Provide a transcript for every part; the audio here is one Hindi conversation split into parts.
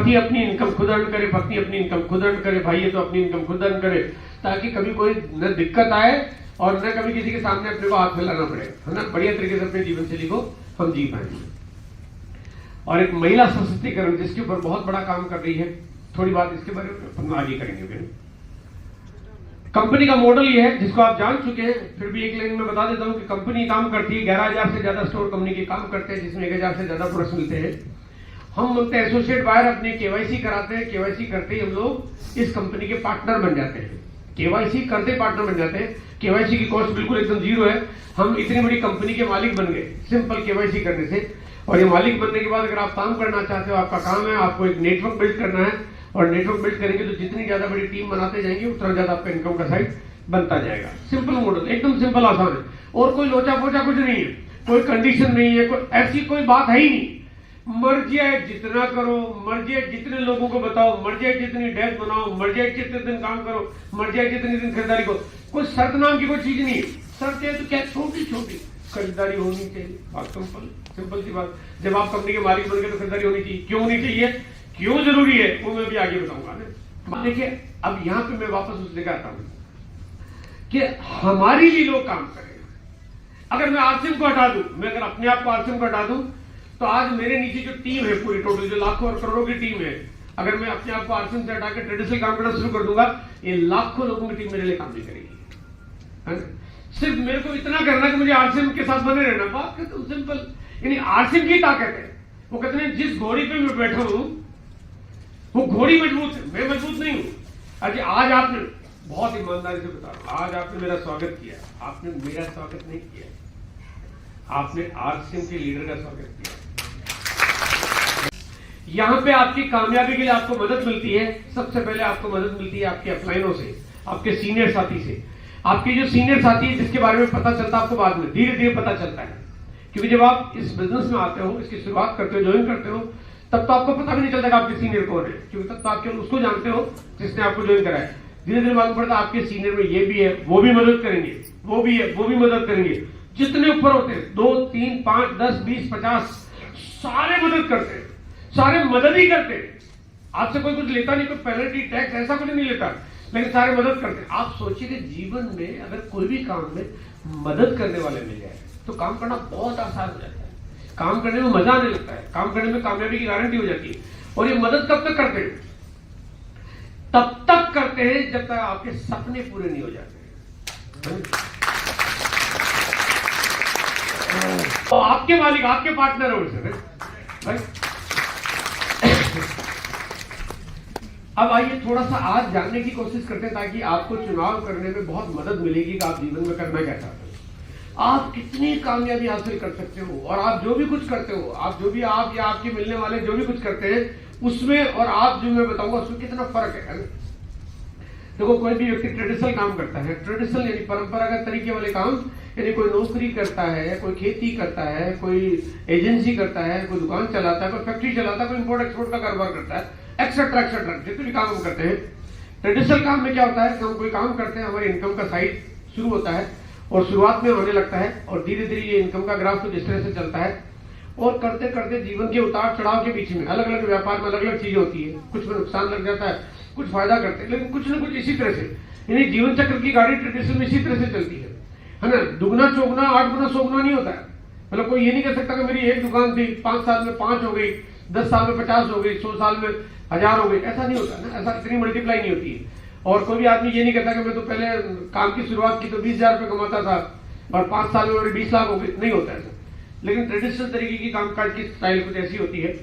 पति अपनी इनकम खुद अर्न करे, पत्नी अपनी इनकम खुद अर्न करे, भाई है तो अपनी इनकम खुद अर्न करे, ताकि कभी कोई न दिक्कत आए और न कभी किसी के सामने अपने को हाथ फैलाना पड़े, है ना। बढ़िया तरीके से अपने जीवन शैली को हम जी पाएंगे। और एक महिला सशक्तिकरण जिसके ऊपर बहुत बड़ा काम कर रही है, थोड़ी बात इसके बारे में हम आगे करेंगे। कंपनी का मॉडल ये है जिसको आप जान चुके हैं, फिर भी एक लाइन में बता देता हूं कि कंपनी काम करती है, 11,000 से ज्यादा स्टोर कंपनी के काम करते हैं, जिसमें 1,000 से ज्यादा प्रोडक्ट्स मिलते हैं। हम बोलते हैं एसोसिएट बायर अपने केवाईसी कराते हैं, केवाईसी करते ही हम लोग इस कंपनी के पार्टनर बन जाते हैं। केवाईसी करते पार्टनर बन जाते हैं। केवाईसी की कॉस्ट बिल्कुल एकदम जीरो है। हम इतनी बड़ी कंपनी के मालिक बन गए सिंपल केवाईसी करने से। और ये मालिक बनने के बाद अगर आप काम करना चाहते हो, आपका काम है आपको एक नेटवर्क बिल्ड करना है, और नेटवर्क बिल्ड करेंगे तो जितनी ज्यादा बड़ी टीम बनाते जाएंगे उतना ज्यादा आपका इनकम का साइड बनता जाएगा। सिंपल मॉडल, एकदम सिंपल आसान है, और कोई लोचा पोचा कुछ नहीं है, कोई कंडीशन नहीं है, कोई ऐसी कोई बात है ही नहीं। मर्जी है जितना करो, मर्जी है जितने लोगों को बताओ, मर्जी है जितनी डेट बनाओ, मर्जी है जितने दिन काम करो, मर्जी है जितने दिन खरीदारी को, कोई शर्त नाम की कोई चीज नहीं है। शर्त है तो क्या, छोटी छोटी खरीदारी होनी चाहिए, बात सिंपल सिंपल सी बात। जब आप कंपनी के मालिक बन गए तो खरीदारी होनी चाहिए। क्यों होनी चाहिए, क्यों जरूरी है, वो मैं भी आगे बताऊंगा। देखिए अब यहाँ पे मैं वापस उस जगह आता हूं कि हमारे लिए लोग काम करें। अगर मैं आरसीएम को हटा दूं, मैं अगर अपने आप को आरसीएम को हटा दूं, तो आज मेरे नीचे जो टीम है पूरी टोटल जो लाखों और करोड़ों की टीम है, अगर मैं अपने आप को आरसीएम से हटा के ट्रेडिशनल काम करना शुरू कर दूंगा, ये लाखों लोगों की टीम मेरे लिए काम नहीं करेगी। सिर्फ मेरे को इतना करना कि मुझे आरसीएम के साथ बने रहना, बात तो सिंपल। यानी आरसीएम की ताकत है। वो कहते हैं जिस घोड़ी पे मैं बैठा हूं वो घोड़ी मजबूत है, मैं मजबूत नहीं हूं। अरे आज आपने, बहुत ईमानदारी से बता रहा हूं, आज आपने मेरा स्वागत किया, आपने मेरा स्वागत नहीं किया, आपने आरसीएम के लीडर का स्वागत किया। यहां पे आपकी कामयाबी के लिए आपको मदद मिलती है। सबसे पहले आपको मदद मिलती है आपके अपलाइनों से, आपके सीनियर साथी से। आपके जो सीनियर साथी है जिसके बारे में पता चलता है आपको बाद में, धीरे धीरे पता चलता है। क्योंकि जब आप इस बिजनेस में आते हो, इसकी शुरुआत करते हो, ज्वाइन करते हो, तब तो आपको पता भी नहीं चलता कि आपके सीनियर कौन है, क्योंकि तब तो आप केवल उसको जानते हो जिसने आपको ज्वाइन कराया। धीरे धीरे मालूम पड़ता है आपके सीनियर में ये भी है, वो भी मदद करेंगे, वो भी है, वो भी मदद करेंगे। जितने ऊपर होते हैं 2, 3, 5, 10, 20, 50 सारे मदद करते हैं, सारे मदद ही करते हैं। आपसे कोई कुछ लेता नहीं, कोई पेनल्टी टैक्स ऐसा कुछ नहीं लेता, लेकिन सारे मदद करते हैं। आप सोचिए कि जीवन में अगर कोई भी काम में मदद करने वाले मिल जाए तो काम करना बहुत आसान हो जाता है, काम करने में मजा आने लगता है, काम करने में कामयाबी की गारंटी हो जाती है। और ये मदद कब तक करते हैं, तब तक करते हैं जब तक आपके सपने पूरे नहीं हो जाते। तो आपके मालिक आपके पार्टनर हो भाई। अब आइए थोड़ा सा आज जानने की कोशिश करते हैं ताकि आपको चुनाव करने में बहुत मदद मिलेगी कि आप जीवन में करना क्या चाहते हो, आप कितनी कामयाबी हासिल कर सकते हो, और आप जो भी कुछ करते हो, आप जो भी आप या आपके मिलने वाले जो भी कुछ करते हैं उसमें और आप जो मैं बताऊंगा उसमें कितना फर्क है। देखो कोई भी व्यक्ति ट्रेडिशनल काम करता है, ट्रेडिशनल यानी परंपरागत तरीके वाले काम, यानी कोई नौकरी करता है, कोई खेती करता है, कोई एजेंसी करता है, कोई दुकान चलाता है, कोई फैक्ट्री चलाता है, कोई इंपोर्ट एक्सपोर्ट का कारोबार करता है, एक्सेट्रा एक्सेट्रा जितने भी काम हम करते हैं। ट्रेडिशनल काम में क्या होता है कि हम कोई काम करते हैं, हमारी इनकम का साइड शुरू होता है और शुरुआत में होने लगता है, और धीरे धीरे ये इनकम का ग्राफ कुछ इस तरह से चलता है, और करते करते जीवन के उतार चढ़ाव के बीच में अलग अलग व्यापार में अलग अलग चीजें होती है, कुछ में नुकसान लग जाता है, कुछ फायदा करते हैं, लेकिन कुछ ना कुछ इसी तरह से, यानी जीवन चक्र की गाड़ी ट्रेडिशनल में इसी तरह से चलती है ना। दुगना चौगुना 8 गुना 100 गुना नहीं होता है। मतलब कोई ये नहीं कह सकता कि मेरी एक दुकान थी 5 साल में 5 हो गई, 10 साल में 50 हो गई, 100 साल में 1000 हो गई, ऐसा नहीं होता ना, ऐसा इतनी मल्टीप्लाई नहीं होती है। और कोई भी आदमी ये नहीं कहता कि मैं तो पहले काम की शुरुआत की तो 20,000 रुपये कमाता था और 5 साल में मेरे 20 लाख हो गए, नहीं होता ऐसा। लेकिन ट्रेडिशनल तरीके की कामकाज की स्टाइल कुछ ऐसी होती है।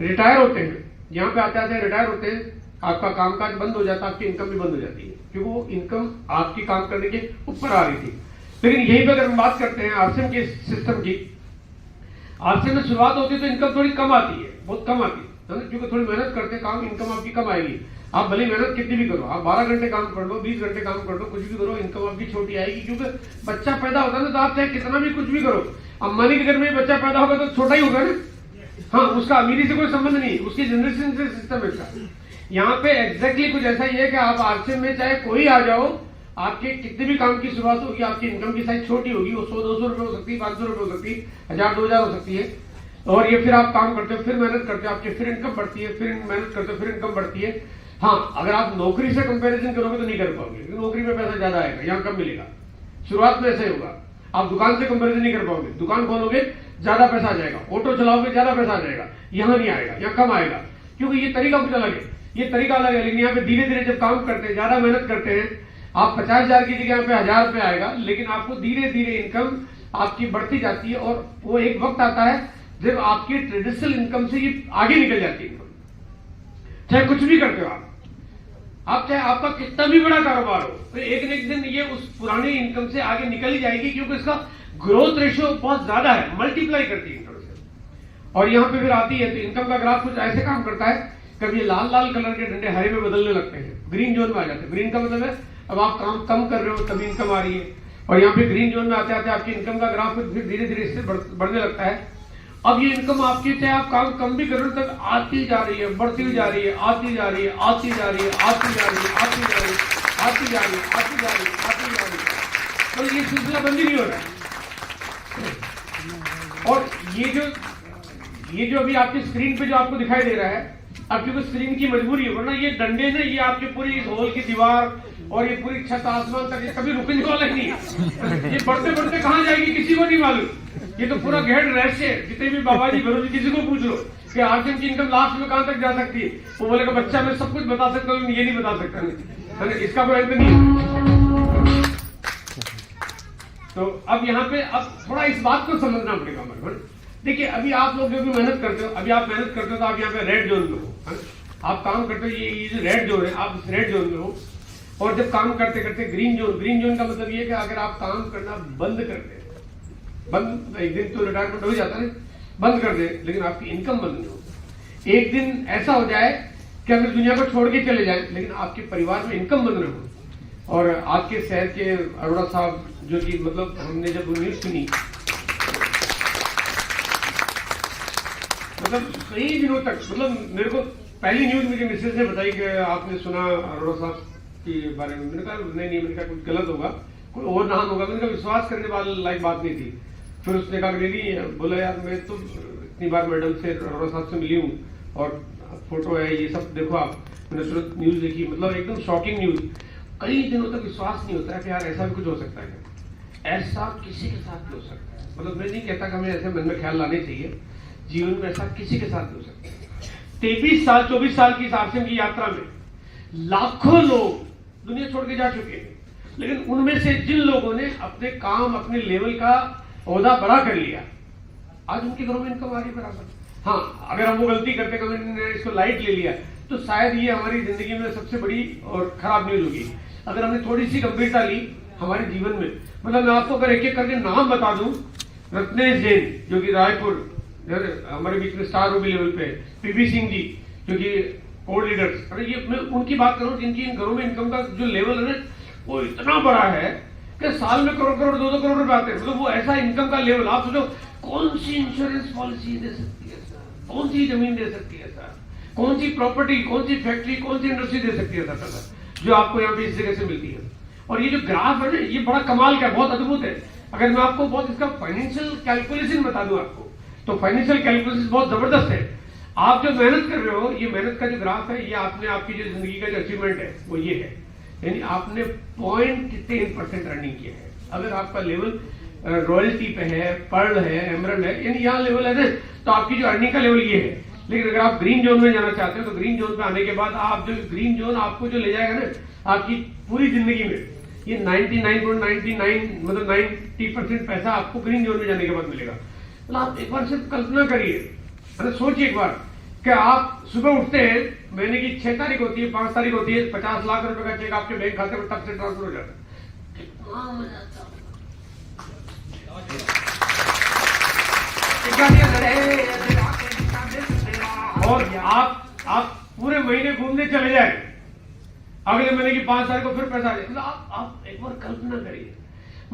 रिटायर होते हैं, यहाँ पे आते आते रिटायर होते हैं, आपका कामकाज बंद हो जाता है, आपकी इनकम भी बंद हो जाती है, क्योंकि वो इनकम आपकी काम करने के ऊपर आ रही थी। लेकिन यही पे अगर हम बात करते हैं आरसीएम के सिस्टम की, आरसीएम में शुरुआत होती है तो इनकम थोड़ी कम आती है, बहुत कम आती है, क्योंकि थोड़ी मेहनत करते हैं, काम इनकम आपकी कम आएगी। आप भले मेहनत कितनी भी करो, आप 12 घंटे काम कर लो, 20 घंटे काम कर लो, कुछ भी करो, इनकम आपकी छोटी आएगी, क्योंकि बच्चा पैदा होता है ना, तो आप चाहे कितना भी कुछ भी करो, अंबानी के घर में बच्चा पैदा होगा तो छोटा ही होगा ना, हाँ, उसका अमीरी से कोई संबंध नहीं, उसकी जनरेशन से सिस्टम है इसका। यहाँ पे एग्जैक्टली कुछ ऐसा ही है कि आप आरसीएम में चाहे कोई आ जाओ, आपके कितने भी काम की शुरुआत होगी, आपकी इनकम की साइज छोटी होगी, वो 100-200 रुपए हो सकती है, 500 रुपए हो सकती है, 1000-2000 हो सकती है, और ये फिर आप काम करते हो, फिर मेहनत करते हो, आपकी फिर इनकम बढ़ती है, फिर मेहनत करते हो, फिर इनकम बढ़ती है। हाँ, अगर आप नौकरी से कंपैरिजन करोगे तो नहीं कर पाओगे, क्योंकि नौकरी में पैसा ज्यादा आएगा, यहाँ कम मिलेगा। शुरुआत में ऐसे होगा। आप दुकान से कंपैरिजन नहीं कर पाओगे, दुकान खोलोगे ज्यादा पैसा आ जाएगा, ऑटो चलाओगे ज्यादा पैसा आ जाएगा, यहाँ नहीं आएगा, यहाँ कम आएगा, क्योंकि ये तरीका कुछ अलग है, ये तरीका अलग है। लेकिन यहाँ पे धीरे धीरे जब काम करते हैं, ज्यादा मेहनत करते हैं, आप 50,000 की जगह यहाँ पे 1,000 रुपये आएगा, लेकिन आपको धीरे धीरे इनकम आपकी बढ़ती जाती है। और वो एक वक्त आता है जब आपकी ट्रेडिशनल इनकम से ये आगे निकल जाती है इनकम। चाहे कुछ भी करते हो आप चाहे आपका कितना भी बड़ा कारोबार हो, तो एक न एक दिन ये उस पुरानी इनकम से आगे निकल ही जाएगी, क्योंकि इसका ग्रोथ रेशियो बहुत ज्यादा है, मल्टीप्लाई करती है इनकम से। और यहां पे फिर आती है तो इनकम का ग्राफ कुछ ऐसे काम करता है, कभी लाल लाल कलर के डंडे हरे में बदलने लगते हैं, ग्रीन जोन में आ जाते हैं। ग्रीन का मतलब है अब आप काम कम कर रहे हो तभी इनकम आ रही है, और यहाँ पे ग्रीन जोन में आते आते आपकी इनकम का ग्राफ फिर धीरे धीरे इससे बढ़ने लगता है। अब ये इनकम आपकी चाहे आप काम कम भी कर रहे हो तक आती जा रही है, बढ़ती हुई जा रही है, आती जा रही है, आती जा रही है, आती जा रही है, आती जा रही है, आती जा रही है, आती जा रही है, आती जा रही है। तो ये सिलसिला बंद ही नहीं हो रहा है। और ये जो अभी आपकी स्क्रीन पे जो आपको दिखाई दे रहा है, अब क्योंकि स्क्रीन की मजबूरी है, वरना ये डंडे ने ये आपकी पूरी इस हॉल की दीवार और ये पूरी छत आसमान तक ये कभी रुकने वाला ही नहीं है। ये बढ़ते बढ़ते कहां जाएगी किसी को नहीं मालूम। ये तो पूरा गहन रहस्य है। जितने भी बाबा जी भरोसे किसी को पूछ लो कि आरसीएम की इनकम लास्ट में कहां तक जा सकती है, वो बोलेगा बच्चा मैं सब कुछ बता सकता हूँ, ये नहीं बता सकता, नहीं इसका कोई अंत नहीं है। तो अब यहाँ पे अब थोड़ा इस बात को समझना पड़ेगा हमारे को। देखिए अभी आप लोग जो भी मेहनत करते हो, अभी आप मेहनत करते हो तो आप यहाँ पे रेड जोन में हो, आप काम करते हो, ये जो रेड जोन है आप इस रेड जोन में हो। और जब काम करते करते ग्रीन जोन का मतलब ये कि अगर आप काम करना बंद कर दे, बंद एक दिन तो रिटायरमेंट हो जाता है, बंद कर दे, लेकिन आपकी इनकम बंद नहीं हो। एक दिन ऐसा हो जाए कि अगर दुनिया को छोड़ के चले जाए, लेकिन आपके परिवार में इनकम बंद न हो। और आपके शहर के अरोड़ा साहब जो कि मतलब हमने जब न्यूज सुनी, मतलब कई दिनों तक, मतलब मेरे को पहली न्यूज मुझे मिसेज ने बताई कि आपने सुना अरोड़ा साहब के बारे में। मैंने कहा नहीं, मैंने कहा कुछ गलत होगा, कोई और नाम होगा। मैंने कहा विश्वास करने वाली लायक बात नहीं थी। फिर उसने कहा नहीं, बोला यार मैं तो इतनी बार मैडम से अरोड़ा साहब से मिली हूँ और फोटो है, ये सब देखो आप। मैंने तुरंत न्यूज देखी, मतलब एकदम शॉकिंग न्यूज। कई दिनों तक विश्वास नहीं होता है कि यार ऐसा भी कुछ हो सकता है, ऐसा किसी के साथ भी हो सकता है। मतलब मैं नहीं कहता कि हमें ऐसे मन में ख्याल लाने चाहिए, जीवन में ऐसा किसी के साथ भी हो सकता है। 23 साल 24 साल की आरसीएम की यात्रा में लाखों लोग दुनिया छोड़ के जा चुके हैं, लेकिन उनमें से जिन लोगों ने अपने काम अपने लेवल का ओहदा बड़ा कर लिया, आज उनके घरों में इनकम आ रही बराबर। हाँ, अगर हम वो गलती करते कि हमने इसको लाइट ले लिया तो शायद ये हमारी जिंदगी में सबसे बड़ी और खराब न्यूज होगी। अगर हमने थोड़ी सी गंभीरता ली हमारे जीवन में, मतलब मैं आपको अगर एक एक करके नाम बता दूं, रत्नेश जैन जो कि रायपुर हमारे बीच में स्टार रूबी लेवल पे, पीवी सिंह जी जो कि कोर लीडर्स, अरे ये मैं उनकी बात करूं जिनकी इन घरों में इनकम का जो लेवल है ना वो इतना बड़ा है कि साल में करोड़ करोड़ 2-2 करोड़ रुपए आते हैं। मतलब वो ऐसा इनकम का लेवल, आप सोचो कौन सी इंश्योरेंस पॉलिसी दे सकती है सर, कौन सी जमीन दे सकती है सर, कौन सी प्रॉपर्टी, कौन सी फैक्ट्री, कौन सी इंडस्ट्री दे सकती है सर पैसा जो आपको यहाँ पे इस जगह से मिलती है। और ये जो ग्राफ है ना ये बड़ा कमाल का, बहुत अद्भुत है। अगर मैं आपको बहुत इसका फाइनेंशियल कैलकुलेशन बता दूं आपको, तो फाइनेंशियल कैलकुलेशन बहुत जबरदस्त है। आप जो मेहनत कर रहे हो, ये मेहनत का जो ग्राफ है, ये आपने आपकी जो जिंदगी का जो अचीवमेंट है वो ये है, यानी आपने 0.3% अर्निंग किया है। अगर आपका लेवल रॉयल्टी पे है, पर्ल है, एमरल्ड है, यानी यहाँ लेवल है ना, तो आपकी जो अर्निंग का लेवल ये है। लेकिन अगर आप ग्रीन जोन में जाना चाहते हो तो ग्रीन जोन पे आने के बाद आप जो ग्रीन जोन आपको जो ले जाएगा ना आपकी पूरी जिंदगी में, ये 99.99 मतलब 90% पैसा आपको ग्रीन जोन में जाने के बाद मिलेगा। मतलब आप एक बार सिर्फ कल्पना करिए, मतलब सोचिए एक बार कि आप सुबह उठते हैं, महीने की 6 तारीख होती है, 5 तारीख होती है, 50 लाख रुपए का चेक आपके बैंक खाते में तब से ट्रांसफर हो जाता है। कितना मजा आता है। और आप पूरे महीने घूमने चले जाए, अगले महीने की 5 तारीख को फिर पैसा आ जाए। मतलब आप एक बार कल्पना करिए,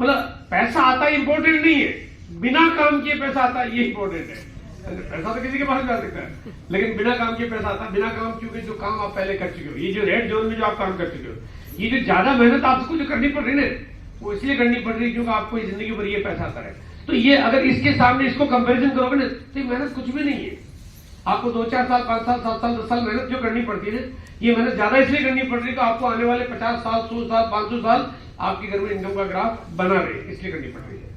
मतलब पैसा आता इंपॉर्टेंट नहीं है, बिना काम किए पैसा आता ये इंपॉर्टेंट है। पैसा तो किसी के पास जा सकता है, लेकिन बिना काम किए पैसा आता, बिना काम क्योंकि जो काम आप पहले कर चुके हो, ये जो रेड जोन में जो आप काम कर चुके हो, ये जो ज्यादा मेहनत आपको जो करनी पड़ रही है वो इसलिए करनी पड़ रही है क्योंकि आपको जिंदगी भर ये पैसा आता है। तो ये अगर इसके सामने इसको कंपैरिजन करोगे ना तो ये मेहनत कुछ भी नहीं है। आपको 2-4 साल 5 साल 7 साल 10 साल मेहनत जो करनी पड़ती है, ये मेहनत ज्यादा इसलिए करनी पड़ रही है तो आपको आने वाले 50 साल 100 साल 500 साल आपके घर में इनकम का ग्राफ बना रहे, इसलिए करनी पड़ रही है।